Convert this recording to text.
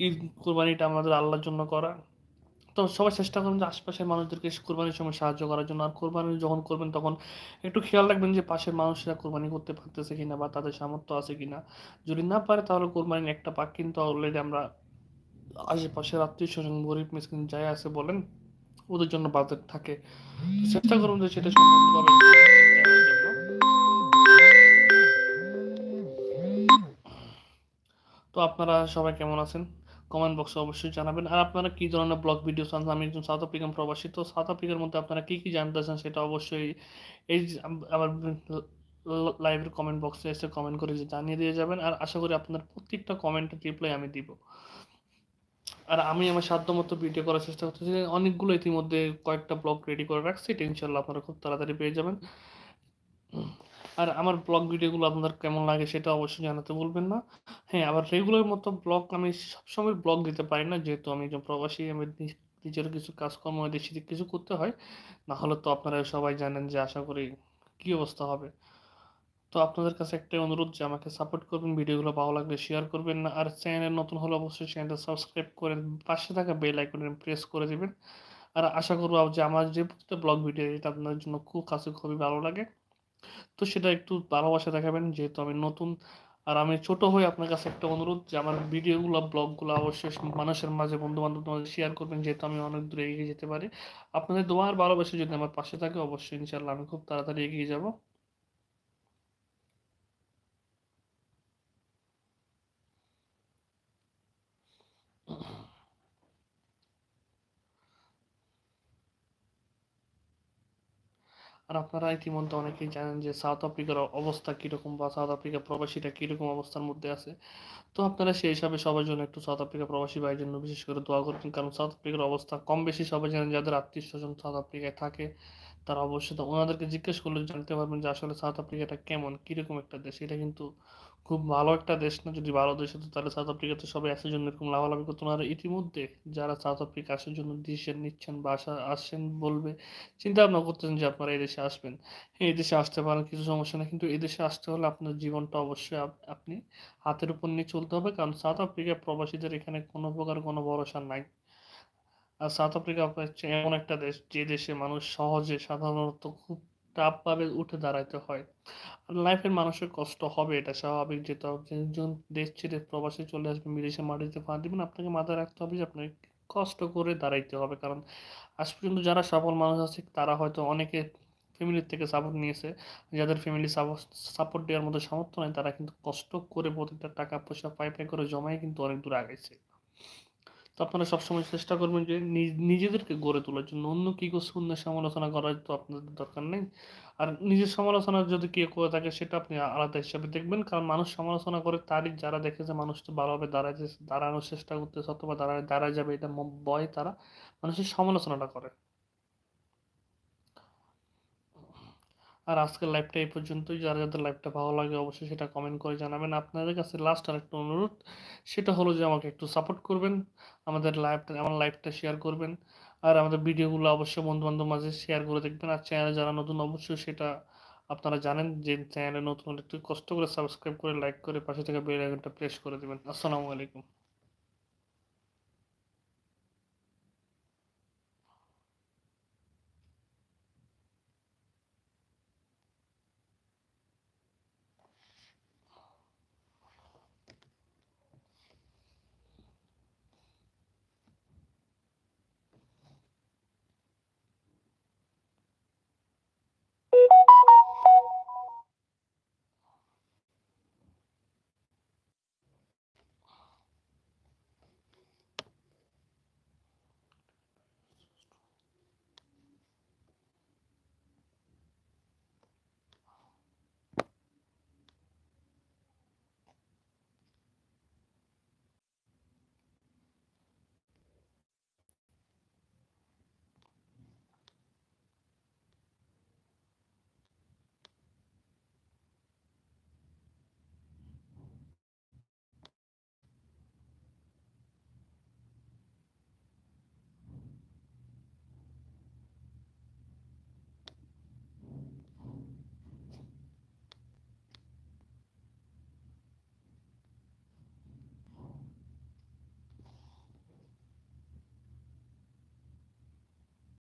ঈদ কোরবানিটা আমাদের আল্লাহর জন্য করা। তো সবাই চেষ্টা করবেন যে আশপাশের মানুষদেরকে কোরবানির সময় সাহায্য করার জন্য। আর কোরবানি যখন করবেন তখন একটু খেয়াল রাখবেন যে পাশের মানুষরা কোরবানি করতে পারতেছে কিনা বা তাদের সামর্থ্য আছে কিনা। যদি না পারে তাহলে কোরবানির একটা পাক কিন্তু অলরেডি আমরা আশেপাশের আত্মীয় স্বজন গরিব মিসকিন যাই আছে বলেন ওদের জন্য বাজেট থাকে। তো চেষ্টা করুন যে সেটা সম্পূর্ণভাবে দেওয়ার জন্য। তো আপনারা সবাই কেমন আছেন কমেন্ট বক্সে অবশ্যই জানাবেন। আর আপনারা কি ধরনের ব্লগ ভিডিও চান। আমি একজন সাউথ আফ্রিকান প্রবাসী, তো সাউথ আফ্রিকার মধ্যে আপনারা কি কি জানতে চান সেটা অবশ্যই এই যে আমার লাইভের কমেন্ট বক্সে এসে কমেন্ট করে জানিয়ে দিয়ে যাবেন। আর আশা করি আপনাদের প্রত্যেকটা কমেন্টের রিপ্লাই আমি দিব। আর আমি আমার সাধ্যমতো ভিডিও করার চেষ্টা করতেছি। অনেকগুলো ইতিমধ্যে কয়েকটা ব্লগ রেডি করে রাখছি, এটা ইনশাল্লাহ আপনারা খুব তাড়াতাড়ি পেয়ে যাবেন। আর আমার ব্লগ ভিডিওগুলো আপনার কেমন লাগে সেটা অবশ্যই জানাতে ভুলবেন না। হ্যাঁ, আবার রেগুলার মতো ব্লগ আমি সবসময় ব্লগ দিতে পারি না, যেহেতু আমি একজন প্রবাসী। আমি নিজের কিছু কাজকর্ম দেশে কিছু করতে হয়, না হলে তো আপনারা সবাই জানেন যে আশা করি কী অবস্থা হবে। তো আপনাদের কাছে একটাই অনুরোধ যে আমাকে সাপোর্ট করবেন, ভিডিওগুলো ভালো লাগলে শেয়ার করবেন না। আর চ্যানেল নতুন হলে অবশ্যই চ্যানেলটা সাবস্ক্রাইব করে পাশে থাকা বেল আইকনে প্রেস করে দিবেন। আর আশা করবো যে আমার যে প্রত্যেকটা ব্লগ ভিডিও এটা আপনাদের জন্য খুব কাছে খুবই ভালো লাগে। তো সেটা একটু ভালোবাসা দেখাবেন, যেহেতু আমি নতুন। আর আমি ছোট হয়ে আপনার কাছে একটা অনুরোধ যে আমার ভিডিওগুলো ব্লগগুলো অবশ্যই মানুষের মাঝে বন্ধু বান্ধবদের মাঝে শেয়ার করবেন, যেহেতু আমি অনেক দূরে এগিয়ে যেতে পারি। আপনাদের দোয়া আর ভালোবাসা যদি আমার পাশে থাকে অবশ্যই ইনশাল্লাহ আমি খুব তাড়াতাড়ি এগিয়ে যাব। আর আপনারা ইতিমধ্যে অনেকেই জানেন যে সাউথ আফ্রিকার অবস্থা কীরকম বা সাউথ আফ্রিকা প্রবাসীটা কীরকম অবস্থার মধ্যে আছে। তো আপনারা সেই হিসাবে সবার জন্য একটু সাউথ আফ্রিকা প্রবাসী ভাইয়ের জন্য বিশেষ করে দোয়া করবেন, কারণ সাউথ আফ্রিকার অবস্থা কম বেশি সবাই জানেন। যাদের আত্মীয় স্বজন সাউথ আফ্রিকায় থাকে তারা অবশ্যই তো ওনাদেরকে জিজ্ঞেস করলে জানতে পারবেন যে আসলে সাউথ আফ্রিকাটা কেমন কীরকম একটা দেশ। এটা কিন্তু খুব ভালো একটা দেশ না। যদি ভালো দেশ হতো তাহলে সাউথ আফ্রিকাতে সবাই আসার জন্য এরকম লাভালাভি করতো না। আর ইতিমধ্যে যারা সাউথ আফ্রিকা আসার জন্য ডিসিশন নিচ্ছেন বা আসছেন বলবে চিন্তা ভাবনা করতেছেন যে আপনারা এই দেশে আসবেন, হ্যাঁ এই দেশে আসতে পারেন, কিছু সমস্যা নেই। কিন্তু এই দেশে আসতে হলে আপনার জীবনটা অবশ্যই আপনি হাতের উপর নিয়ে চলতে হবে, কারণ সাউথ আফ্রিকা প্রবাসীদের এখানে কোনো প্রকার কোনো ভরসা নাই। আর সাউথ আফ্রিকা হচ্ছে এমন একটা দেশ যে দেশে মানুষ সহজে সাধারণত খুব টাফভাবে উঠে দাঁড়াইতে হয়। আর লাইফের মানুষের কষ্ট হবে, এটা স্বাভাবিক। যেতে হবে একজন দেশ ছেড়ে প্রবাসে চলে আসবেন, বিদেশে মাটিতে পা দিবেন, আপনাকে মাথায় রাখতে হবে যে আপনাকে কষ্ট করে দাঁড়াইতে হবে। কারণ আজ পর্যন্ত যারা সফল মানুষ আছে তারা হয়তো অনেকে ফ্যামিলির থেকে সাপোর্ট নিয়েছে। যাদের ফ্যামিলি সাপোর্ট দেওয়ার মতো সামর্থ্য নেই তারা কিন্তু কষ্ট করে প্রত্যেকটা টাকা পয়সা পাই পাই করে জমাই কিন্তু অনেক দূর আগাইছে। তো আপনারা সবসময় চেষ্টা করবেন যে নিজেদেরকে গড়ে তোলার জন্য। অন্য কি করছে অন্যের সমালোচনা করার তো আপনাদের দরকার নেই। আর নিজের সমালোচনা যদি কেউ করে থাকে সেটা আপনি আলাদা হিসাবে দেখবেন, কারণ মানুষ সমালোচনা করে তারই যারা দেখে যে মানুষ তো ভালোভাবে দাঁড়ানোর চেষ্টা করতেছে অথবা দাঁড়ায় যাবে এটা ভয় তারা মানুষের সমালোচনাটা করে। আর আজকের লাইভটা এই পর্যন্তই। যারা যাদের লাইভটা ভালো লাগে অবশ্যই সেটা কমেন্ট করে জানাবেন। আপনাদের কাছে লাস্ট আরেকটা অনুরোধ, সেটা হলো যে আমাকে একটু সাপোর্ট করবেন, আমার লাইভটা শেয়ার করবেন। আর আমাদের ভিডিওগুলো অবশ্যই বন্ধু বান্ধব মাঝে শেয়ার করে দেখবেন। আর চ্যানেলে যারা নতুন অবশ্যই সেটা আপনারা জানেন যে চ্যানেলে নতুন হলে একটু কষ্ট করে সাবস্ক্রাইব করে লাইক করে পাশে থেকে বেল আইকনটা প্রেস করে দেবেন। আসসালামু আলাইকুম।